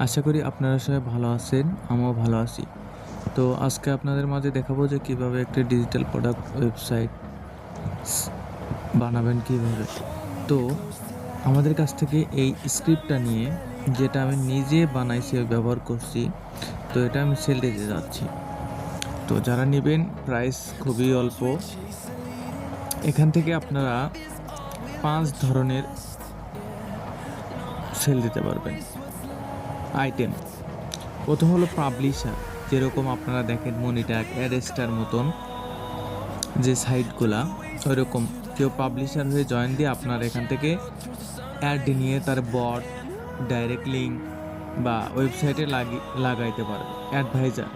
আশা করি আপনারা সবাই ভালো আছেন, আমিও ভালো আছি। তো আজকে আপনাদের মাঝে দেখাবো যে কিভাবে একটি ডিজিটাল প্রোডাক্ট ওয়েবসাইট স বানাবেন কিভাবে। তো আমাদের কাছ থেকে এই স্ক্রিপ্টটা নিয়ে যেটা আমি নিজে বানাইছি, ব্যবহার করছি। তো এটা আমি সেল দিতে যাচ্ছি। তো যারা নিবেন প্রাইস খুবই অল্প। এখান থেকে আপনারা ৫ ধরনের সেল দিতে পারবেন আইটেম। প্রথম হলো পাবলিশার, যেরকম আপনারা দেখেন মনিট্যাগ, অ্যাডস্টার মতন যে সাইটগুলা, ওইরকম কেউ পাবলিশার হয়ে জয়েন দিয়ে আপনার এখান থেকে অ্যাড নিয়ে তার বট, ডাইরেক্ট লিঙ্ক বা ওয়েবসাইটে লাগাইতে পারবে। অ্যাডভাইজার,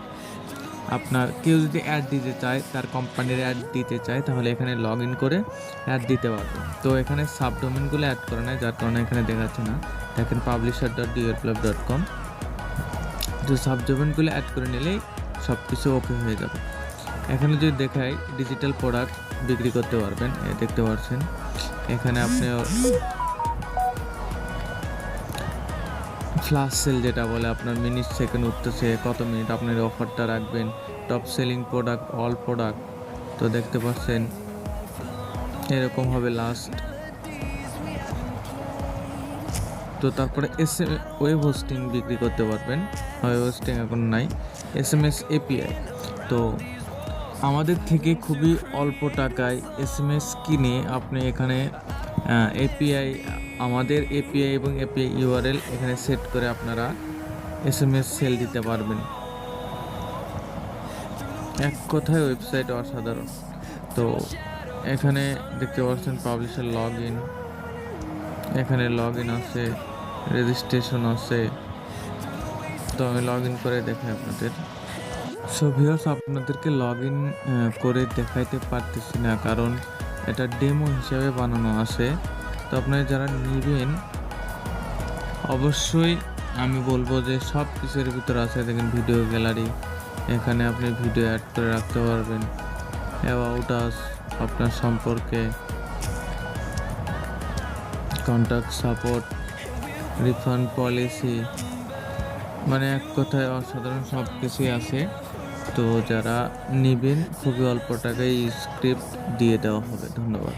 আপনার কেউ যদি অ্যাড দিতে চায়, তার কোম্পানির অ্যাড দিতে চায়, তাহলে এখানে লগ ইন করে অ্যাড দিতে পারবে। তো এখানে সাবডোমেনগুলো অ্যাড করে নেয়, যার কারণে এখানে দেখাচ্ছে না। দেখেন publisher.dualclub.com। তো সাবডোমেনগুলো অ্যাড করে নিলেই সব কিছু ওকে হয়ে যাবে। এখানে যদি দেখাই ডিজিটাল প্রোডাক্ট বিক্রি করতে পারবেন, দেখতে পাচ্ছেন এখানে আপনি ফ্ল্যাশ সেল যেটা বলে, আপনার মিনিট সেকেন্ড উঠতেছে, কত মিনিট আপনার অফারটা রাখবেন, top selling product, all product. তো দেখতে পাচ্ছেন এরকম হবে লাস্ট। তো তারপরে ওয়েব হোস্টিং বিক্রি করতে পারবেন। ওয়েব হোস্টিং এখন নাই। SMS API, তো আমাদের থেকে খুবই অল্প টাকায় SMS কিনে আপনি এখানে এপিআই, আমাদের এপিআই এবং এপিআই ইউআরএল এখানে সেট করে আপনারা SMS সেল দিতে পারবেন। এক কথায় ওয়েবসাইট অসাধারণ। তো এখানে দেখতে পাচ্ছেন পাবলিশার লগ ইন, এখানে লগ ইন আছে, রেজিস্ট্রেশন আছে। তো আমি লগ ইন করে দেখাই আপনাদের। সো ভিউয়ার্স, আপনাদেরকে লগ ইন করে দেখাইতে পারতেছি না, কারণ এটা ডেমো হিসাবে বানানো আছে। তো আপনারা যারা নেবেন অবশ্যই আমি বলবো যে সব কিছুর ভিতরে আছে। দেখেন ভিডিও গ্যালারি, এখানে আপনি ভিডিও অ্যাড করে রাখতে পারবেন। অ্যাবাউট আস, আপনার সম্পর্কে, কন্ট্যাক্ট সাপোর্ট, রিফান্ড পলিসি, মানে এক কথায় অসাধারণ সব কিছুই আছে। তো যারা নেবেন খুবই অল্প টাকায় স্ক্রিপ্ট দিয়ে দেওয়া হবে। ধন্যবাদ।